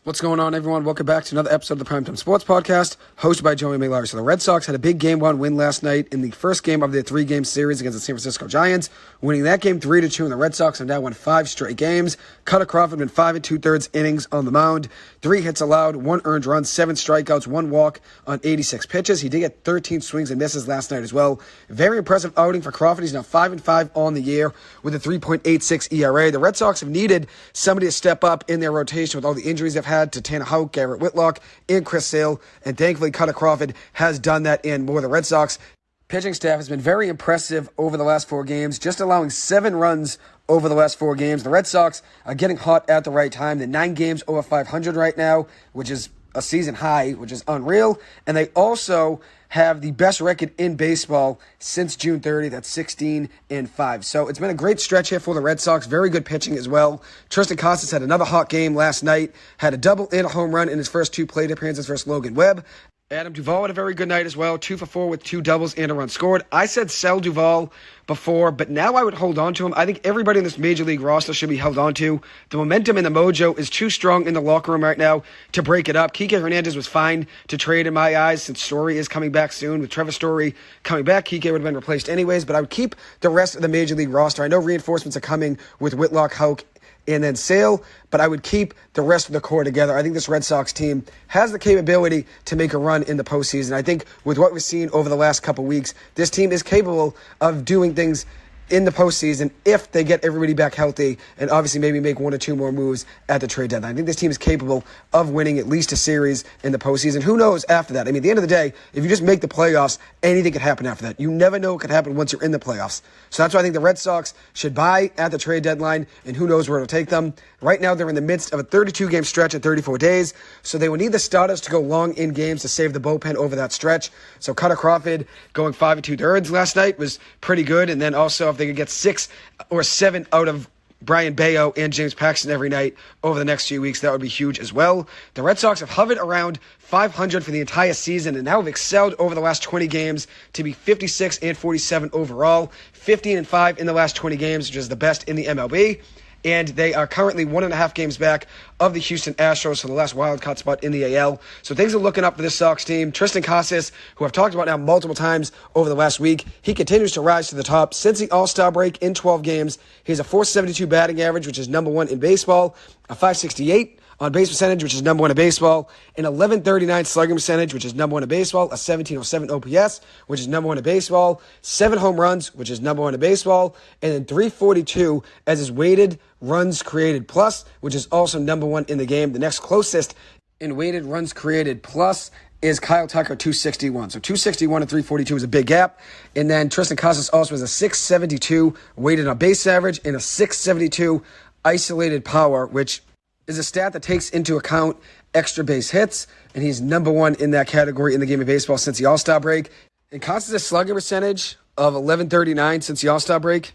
What's going on, everyone? Welcome back to another episode of the Primetime Sports Podcast, hosted by Joey Maylari. So the Red Sox had a big Game 1 win last night in the first game of their three-game series against the San Francisco Giants, winning that game 3-2, and the Red Sox have now won 5 straight games. Kutter Crawford went 5 2/3 innings on the mound, 3 hits allowed, 1 earned run, 7 strikeouts, 1 walk on 86 pitches. He did get 13 swings and misses last night as well. Very impressive outing for Crawford. He's now 5-5 on the year with a 3.86 ERA. The Red Sox have needed somebody to step up in their rotation with all the injuries they've had to Tanner Houck, Garrett Whitlock, and Chris Sale, and thankfully Kutter Crawford has done that and more. The Red Sox pitching staff has been very impressive over the last 4 games, just allowing 7 runs over the last 4 games. The Red Sox are getting hot at the right time. They're 9 games over 500 right now, which is a season high, which is unreal. And they also have the best record in baseball since June 30th at 16-5. So it's been a great stretch here for the Red Sox. Very good pitching as well. Triston Casas had another hot game last night, had a double and a home run in his first 2 plate appearances versus Logan Webb. Adam Duvall had a very good night as well, 2 for 4 with 2 doubles and a run scored. I said sell Duvall before, but now I would hold on to him. I think everybody in this Major League roster should be held on to. The momentum and the mojo is too strong in the locker room right now to break it up. Kike Hernandez was fine to trade in my eyes since Story is coming back soon. With Trevor Story coming back, Kike would have been replaced anyways, but I would keep the rest of the Major League roster. I know reinforcements are coming with Whitlock, Houck, and then Sale, but I would keep the rest of the core together. I think this Red Sox team has the capability to make a run in the postseason. I think with what we've seen over the last couple weeks, this team is capable of doing things in the postseason if they get everybody back healthy and obviously maybe make 1 or 2 more moves at the trade deadline. I think this team is capable of winning at least a series in the postseason. Who knows after that? I mean, at the end of the day, if you just make the playoffs, anything could happen after that. You never know what could happen once you're in the playoffs. So that's why I think the Red Sox should buy at the trade deadline, and who knows where it'll take them. Right now, they're in the midst of a 32-game stretch in 34 days, so they will need the starters to go long in games to save the bullpen over that stretch. So Kutter Crawford going 5 2/3 last night was pretty good, and then also if they could get 6 or 7 out of Brian Bayo and James Paxton every night over the next few weeks, that would be huge as well. The Red Sox have hovered around 500 for the entire season and now have excelled over the last 20 games to be 56-47 overall, 15-5 in the last 20 games, which is the best in the MLB. And they are currently 1.5 games back of the Houston Astros for the last wildcard spot in the AL. So things are looking up for this Sox team. Triston Casas, who I've talked about now multiple times over the last week, he continues to rise to the top. Since the All-Star break in 12 games, he has a .472 batting average, which is number 1 in baseball, a .568 on base percentage, which is number 1 in baseball, an .1139 slugging percentage, which is number 1 in baseball, a .1707 OPS, which is number 1 in baseball, 7 home runs, which is number 1 in baseball, and then .342 as his weighted runs created plus, which is also number 1 in the game. The next closest in weighted runs created plus is Kyle Tucker, 261. So 261 and 342 is a big gap. And then Triston Casas also has a .672 weighted on base average and a .672 isolated power, which is a stat that takes into account extra base hits, and he's number 1 in that category in the game of baseball since the All-Star break. And Casas' slugging percentage of .1139 since the All-Star break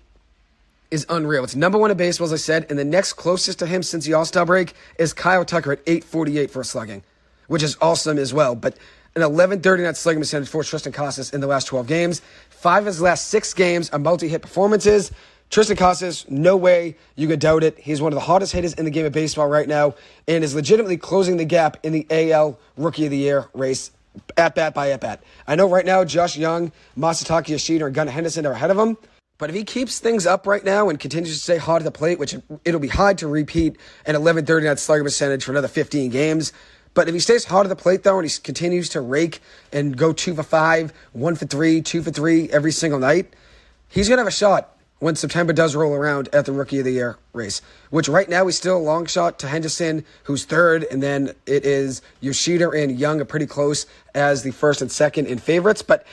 is unreal. It's number 1 in baseball, as I said, and the next closest to him since the All-Star break is Kyle Tucker at .848 for a slugging, which is awesome as well. But an .1139 slugging percentage for Triston Casas in the last 12 games. 5 of his last 6 games are multi-hit performances. Triston Casas, no way you could doubt it. He's one of the hottest hitters in the game of baseball right now and is legitimately closing the gap in the AL Rookie of the Year race at-bat by at-bat. I know right now Josh Young, Masataka Yoshida, and Gunnar Henderson are ahead of him, but if he keeps things up right now and continues to stay hard at the plate, which it'll be hard to repeat an .1139 slugging percentage for another 15 games, but if he stays hard at the plate, though, and he continues to rake and go 2 for 5, 1 for 3, 2 for 3 every single night, he's going to have a shot when September does roll around at the Rookie of the Year race, which right now is still a long shot to Henderson, who's 3rd, and then it is Yoshida and Young are pretty close as the 1st and 2nd in favorites. But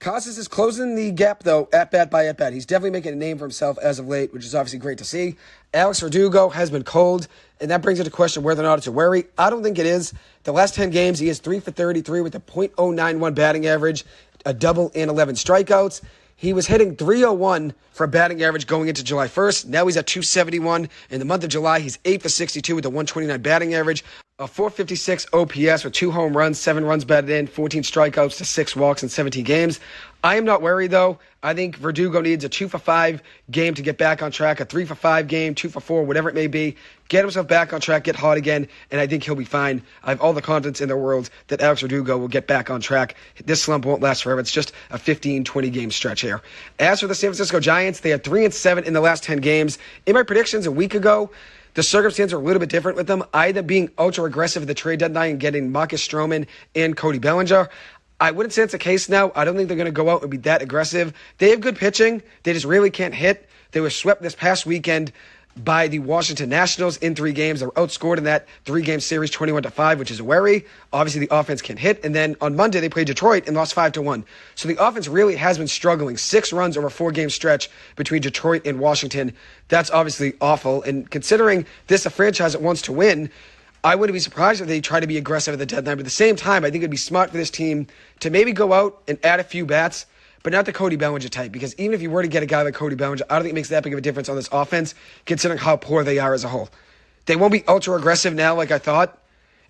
Casas is closing the gap, though, at-bat by at-bat. He's definitely making a name for himself as of late, which is obviously great to see. Alex Verdugo has been cold, and that brings into question whether or not it's a worry. I don't think it is. The last 10 games, he is 3 for 33 with a .091 batting average, a double and 11 strikeouts. He was hitting .301 for a batting average going into July 1st. Now he's at .271. In the month of July, he's 8 for 62 with a .129 batting average. a 456 OPS with 2 home runs, 7 runs batted in, 14 strikeouts to 6 walks in 17 games. I am not worried, though. I think Verdugo needs a 2-for-5 game to get back on track, a 3-for-5 game, 2-for-4, whatever it may be. Get himself back on track, get hot again, and I think he'll be fine. I have all the confidence in the world that Alex Verdugo will get back on track. This slump won't last forever. It's just a 15-20 game stretch here. As for the San Francisco Giants, they had 3-7 in the last 10 games. In my predictions a week ago, the circumstances are a little bit different with them, either being ultra-aggressive at the trade deadline and getting Marcus Stroman and Cody Bellinger. I wouldn't say it's the case now. I don't think they're going to go out and be that aggressive. They have good pitching. They just really can't hit. They were swept this past weekend by the Washington Nationals in 3 games. They were outscored in that 3-game series 21-5, which is a worry. Obviously, the offense can hit. And then on Monday, they played Detroit and lost 5-1. So the offense really has been struggling. 6 runs over a 4-game stretch between Detroit and Washington. That's obviously awful. And considering this is a franchise that wants to win, I wouldn't be surprised if they try to be aggressive at the deadline. But at the same time, I think it'd be smart for this team to maybe go out and add a few bats, but not the Cody Bellinger type. Because even if you were to get a guy like Cody Bellinger, I don't think it makes that big of a difference on this offense, considering how poor they are as a whole. They won't be ultra-aggressive now like I thought,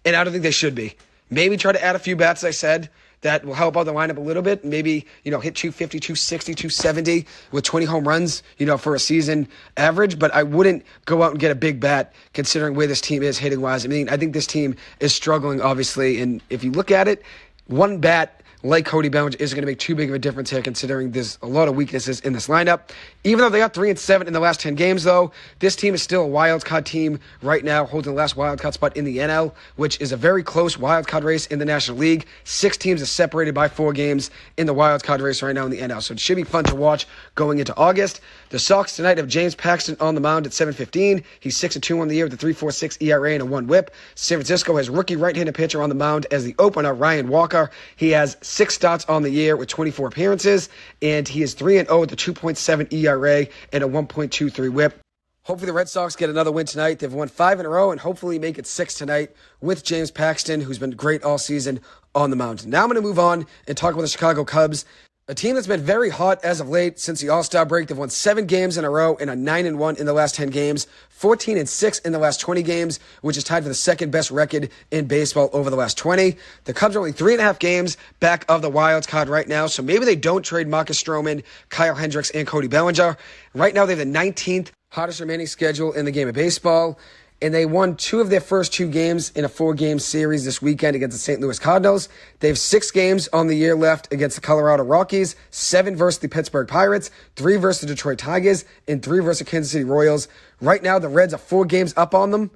and I don't think they should be. Maybe try to add a few bats, as I said, that will help out the lineup a little bit. Maybe, hit 250, 260, 270 with 20 home runs, for a season average. But I wouldn't go out and get a big bat considering where this team is hitting-wise. I mean, I think this team is struggling, obviously. And if you look at it, one bat like Cody Bellinger isn't going to make too big of a difference here, considering there's a lot of weaknesses in this lineup. Even though they got 3-7 in the last 10 games, though, this team is still a wild card team right now, holding the last wild card spot in the NL, which is a very close wild card race in the National League. 6 teams are separated by 4 games in the wild card race right now in the NL, so it should be fun to watch going into August. The Sox tonight have James Paxton on the mound at 7:15. He's 6-2 on the year with a 3.46 ERA and a 1 WHIP. San Francisco has rookie right-handed pitcher on the mound as the opener, Ryan Walker. He has 6 starts on the year with 24 appearances, and he is 3-0 with a 2.7 ERA and a 1.23 WHIP. Hopefully the Red Sox get another win tonight. They've won 5 in a row and hopefully make it 6 tonight with James Paxton, who's been great all season on the mound. Now I'm going to move on and talk about the Chicago Cubs, a team that's been very hot as of late since the All-Star break. They've won 7 games in a row and are 9-1 in the last 10 games, 14-6 in the last 20 games, which is tied for the second best record in baseball over the last 20. The Cubs are only 3.5 games back of the wild card right now, so maybe they don't trade Marcus Stroman, Kyle Hendricks, and Cody Bellinger. Right now they have the 19th hottest remaining schedule in the game of baseball, and they won 2 of their first 2 games in a 4-game series this weekend against the St. Louis Cardinals. They have 6 games on the year left against the Colorado Rockies, 7 versus the Pittsburgh Pirates, 3 versus the Detroit Tigers, and 3 versus the Kansas City Royals. Right now, the Reds are 4 games up on them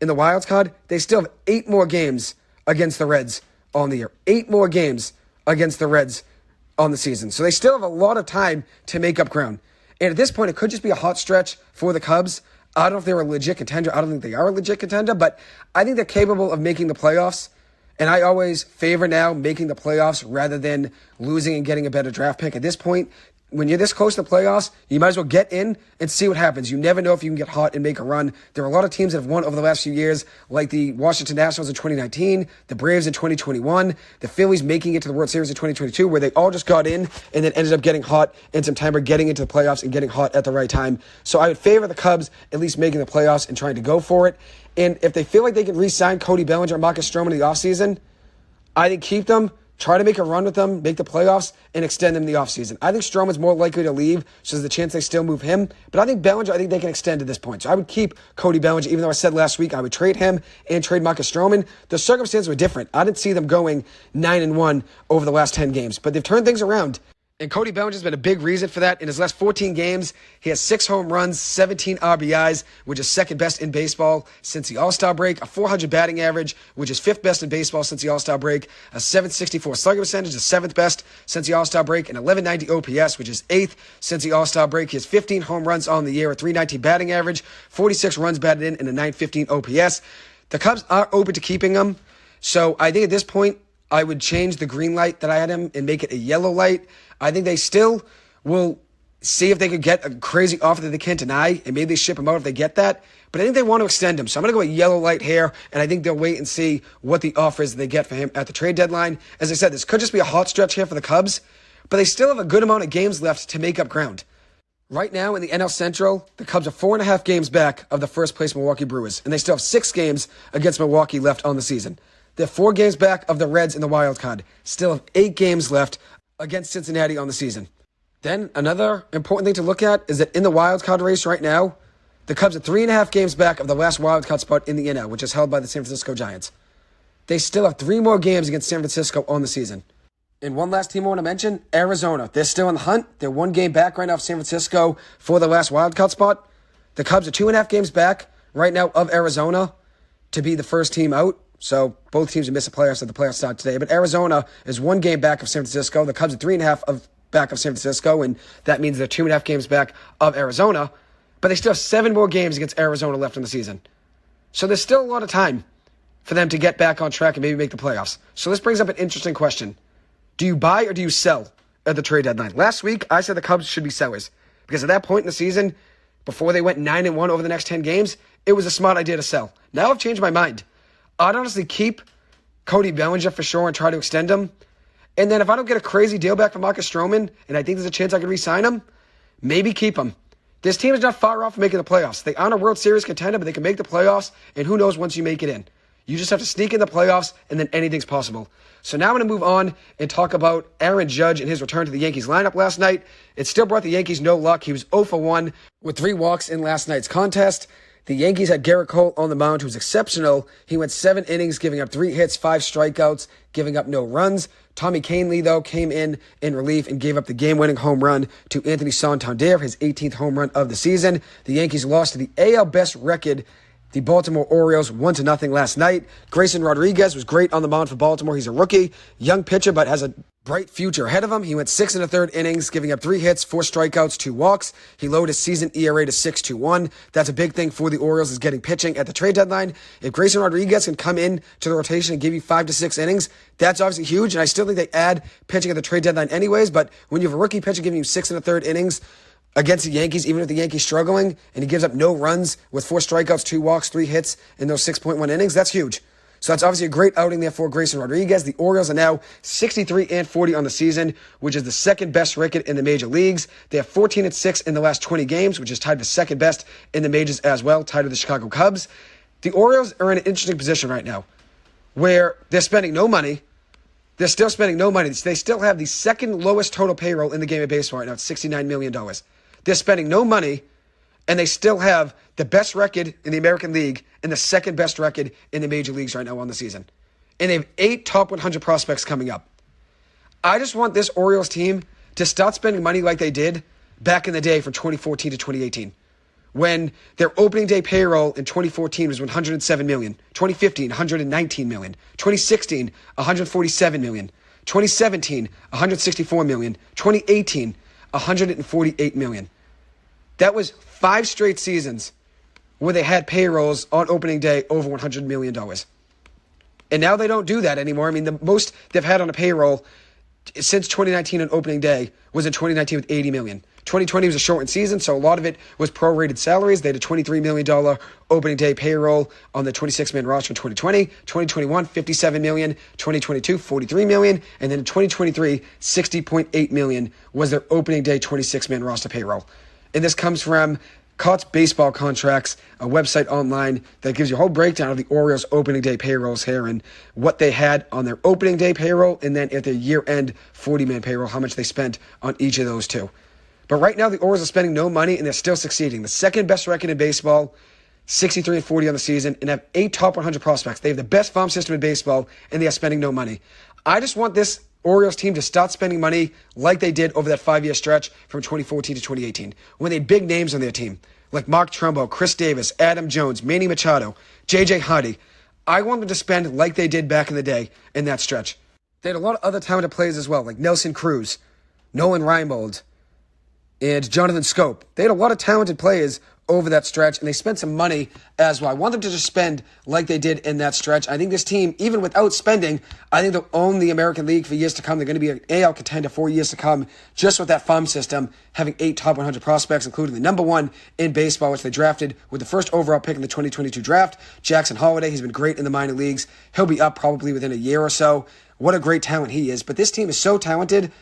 in the wild card. They still have 8 more games against the Reds on the year. 8 more games against the Reds on the season. So they still have a lot of time to make up ground. And at this point, it could just be a hot stretch for the Cubs. I don't know if they're a legit contender. I don't think they are a legit contender, but I think they're capable of making the playoffs. And I always favor now making the playoffs rather than losing and getting a better draft pick. At this point, when you're this close to the playoffs, you might as well get in and see what happens. You never know if you can get hot and make a run. There are a lot of teams that have won over the last few years, like the Washington Nationals in 2019, the Braves in 2021, the Phillies making it to the World Series in 2022, where they all just got in and then ended up getting hot in September, getting into the playoffs and getting hot at the right time. So I would favor the Cubs at least making the playoffs and trying to go for it. And if they feel like they can re-sign Cody Bellinger and Marcus Stroman in the offseason, I think keep them. Try to make a run with them, make the playoffs, and extend them in the offseason. I think Stroman's more likely to leave, so there's a chance they still move him. But I think Bellinger, I think they can extend at this point. So I would keep Cody Bellinger, even though I said last week I would trade him and trade Marcus Stroman. The circumstances were different. I didn't see them going 9-1 over the last 10 games, but they've turned things around. And Cody Bellinger has been a big reason for that. In his last 14 games, he has 6 home runs, 17 RBIs, which is second best in baseball since the All-Star break, a 400 batting average, which is 5th best in baseball since the All-Star break, a 764 slugging percentage, the 7th best since the All-Star break, and 1190 OPS, which is 8th since the All-Star break. He has 15 home runs on the year, a 319 batting average, 46 runs batted in, and a 915 OPS. The Cubs are open to keeping him, so I think at this point, I would change the green light that I had him and make it a yellow light. I think they still will see if they could get a crazy offer that they can't deny, and maybe they ship him out if they get that. But I think they want to extend him. So I'm going to go a yellow light here, and I think they'll wait and see what the offer is that they get for him at the trade deadline. As I said, this could just be a hot stretch here for the Cubs, but they still have a good amount of games left to make up ground. Right now in the NL Central, the Cubs are 4.5 games back of the first place Milwaukee Brewers, and they still have 6 games against Milwaukee left on the season. They're 4 games back of the Reds in the wild card, still have 8 games left against Cincinnati on the season. Then another important thing to look at is that in the wild card race right now, the Cubs are 3.5 games back of the last wild card spot in the NL, which is held by the San Francisco Giants. They still have 3 more games against San Francisco on the season. And one last team I want to mention, Arizona. They're still in the hunt. They're 1 game back right now of San Francisco for the last wild card spot. The Cubs are 2.5 games back right now of Arizona to be the first team out. So both teams will miss the playoffs at the playoffs start today. But Arizona is 1 game back of San Francisco. The Cubs are 3.5 back of San Francisco, and that means they're 2.5 games back of Arizona. But they still have 7 more games against Arizona left in the season. So there's still a lot of time for them to get back on track and maybe make the playoffs. So this brings up an interesting question. Do you buy or do you sell at the trade deadline? Last week, I said the Cubs should be sellers. Because at that point in the season, before they went 9-1 over the next 10 games, it was a smart idea to sell. Now I've changed my mind. I'd honestly keep Cody Bellinger for sure and try to extend him. And then if I don't get a crazy deal back from Marcus Stroman, and I think there's a chance I could re-sign him, maybe keep him. This team is not far off from making the playoffs. They aren't a World Series contender, but they can make the playoffs, and who knows once you make it in. You just have to sneak in the playoffs, and then anything's possible. So now I'm going to move on and talk about Aaron Judge and his return to the Yankees lineup last night. It still brought the Yankees no luck. He was 0 for 1 with 3 walks in last night's contest. The Yankees had Garrett Cole on the mound, who was exceptional. He went 7 innings, giving up 3 hits, 5 strikeouts, giving up no runs. Tommy Kahnle, though, came in relief and gave up the game-winning home run to Anthony Santander, his 18th home run of the season. The Yankees lost to the AL best record, the Baltimore Orioles, 1-0 last night. Grayson Rodriguez was great on the mound for Baltimore. He's a rookie, young pitcher, but has a bright future ahead of him. He went 6 1/3 innings, giving up 3 hits, 4 strikeouts, 2 walks. He lowered his season ERA to 6.21. That's a big thing for the Orioles, is getting pitching at the trade deadline. If Grayson Rodriguez can come in to the rotation and give you 5 to 6 innings, that's obviously huge. And I still think they add pitching at the trade deadline anyways. But when you have a rookie pitcher giving you 6 1/3 innings against the Yankees, even if the Yankees struggling, and he gives up no runs with 4 strikeouts, 2 walks, 3 hits in those 6.1 innings, that's huge. So that's obviously a great outing there for Grayson Rodriguez. The Orioles are now 63-40 on the season, which is the second best record in the major leagues. They have 14-6 in the last 20 games, which is tied for second best in the majors as well, tied with the Chicago Cubs. The Orioles are in an interesting position right now, where they're spending no money. They're still spending no money. They still have the second lowest total payroll in the game of baseball right now. It's $69 million. They're spending no money, and they still have the best record in the American League and the second best record in the major leagues right now on the season. And they have 8 top 100 prospects coming up. I just want this Orioles team to start spending money like they did back in the day from 2014 to 2018, when their opening day payroll in 2014 was $107 million, 2015, $119 million, 2016, $147 million, 2017, $164 million, 2018, $148 million. That was 5 straight seasons where they had payrolls on opening day over $100 million. And now they don't do that anymore. I mean, the most they've had on a payroll since 2019 on opening day was in 2019 with $80 million. 2020 was a shortened season, so a lot of it was prorated salaries. They had a $23 million opening day payroll on the 26-man roster in 2020. 2021, $57 million. 2022, $43 million. And then in 2023, $60.8 million was their opening day 26-man roster payroll. And this comes from Cots Baseball Contracts, a website online that gives you a whole breakdown of the Orioles' opening day payrolls here and what they had on their opening day payroll, and then at their year-end 40-man payroll, how much they spent on each of those two. But right now, the Orioles are spending no money, and they're still succeeding. The second best record in baseball, 63-40 on the season, and have 8 top 100 prospects. They have the best farm system in baseball, and they are spending no money. I just want this Orioles team to start spending money like they did over that 5-year stretch from 2014 to 2018, when they had big names on their team, like Mark Trumbo, Chris Davis, Adam Jones, Manny Machado, J.J. Hardy. I want them to spend like they did back in the day in that stretch. They had a lot of other talented players as well, like Nelson Cruz, Nolan Reinbold, and Jonathan Scope. They had a lot of talented players over that stretch, and they spent some money as well. I want them to just spend like they did in that stretch. I think this team, even without spending, I think they'll own the American League for years to come. They're going to be an AL contender for years to come, just with that farm system, having 8 top 100 prospects, including the number 1 in baseball, which they drafted with the first overall pick in the 2022 draft, Jackson Holliday. He's been great in the minor leagues. He'll be up probably within a year or so. What a great talent he is. But this team is so talented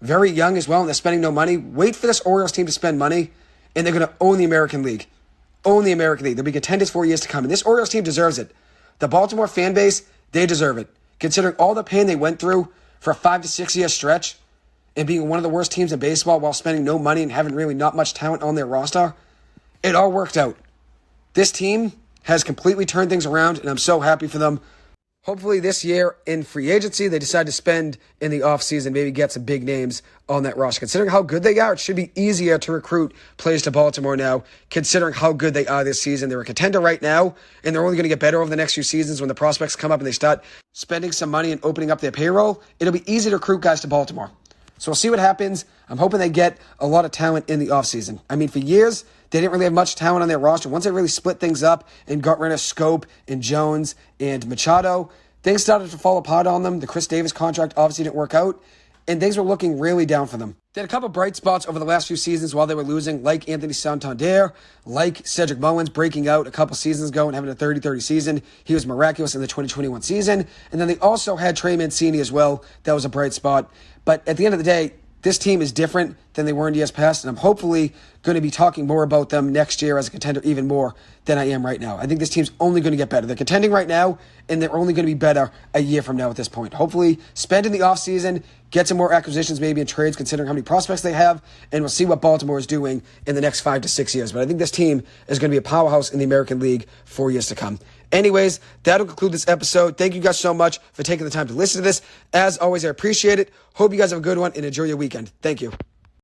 very young as well, and they're spending no money. Wait for this Orioles team to spend money, and they're going to own the American League. Own the American League. They'll be contenders for years to come, and this Orioles team deserves it. The Baltimore fan base, they deserve it. Considering all the pain they went through for a 5 to 6 year stretch and being one of the worst teams in baseball while spending no money and having really not much talent on their roster, it all worked out. This team has completely turned things around, and I'm so happy for them. Hopefully this year in free agency, they decide to spend in the offseason, maybe get some big names on that roster. Considering how good they are, it should be easier to recruit players to Baltimore now, considering how good they are this season. They're a contender right now, and they're only going to get better over the next few seasons when the prospects come up and they start spending some money and opening up their payroll. It'll be easy to recruit guys to Baltimore. So we'll see what happens. I'm hoping they get a lot of talent in the offseason. I mean, for years, they didn't really have much talent on their roster. Once they really split things up and got rid of Scope and Jones and Machado, things started to fall apart on them. The Chris Davis contract obviously didn't work out, and things were looking really down for them. They had a couple bright spots over the last few seasons while they were losing, like Anthony Santander, like Cedric Mullins breaking out a couple seasons ago and having a 30-30 season. He was miraculous in the 2021 season. And then they also had Trey Mancini as well. That was a bright spot. But at the end of the day, this team is different than they were in years past, and I'm hopefully going to be talking more about them next year as a contender even more than I am right now. I think this team's only going to get better. They're contending right now, and they're only going to be better a year from now at this point. Hopefully, spend in the offseason, get some more acquisitions maybe in trades considering how many prospects they have, and we'll see what Baltimore is doing in the next 5 to 6 years. But I think this team is going to be a powerhouse in the American League for years to come. Anyways, that'll conclude this episode. Thank you guys so much for taking the time to listen to this. As always, I appreciate it. Hope you guys have a good one and enjoy your weekend. Thank you.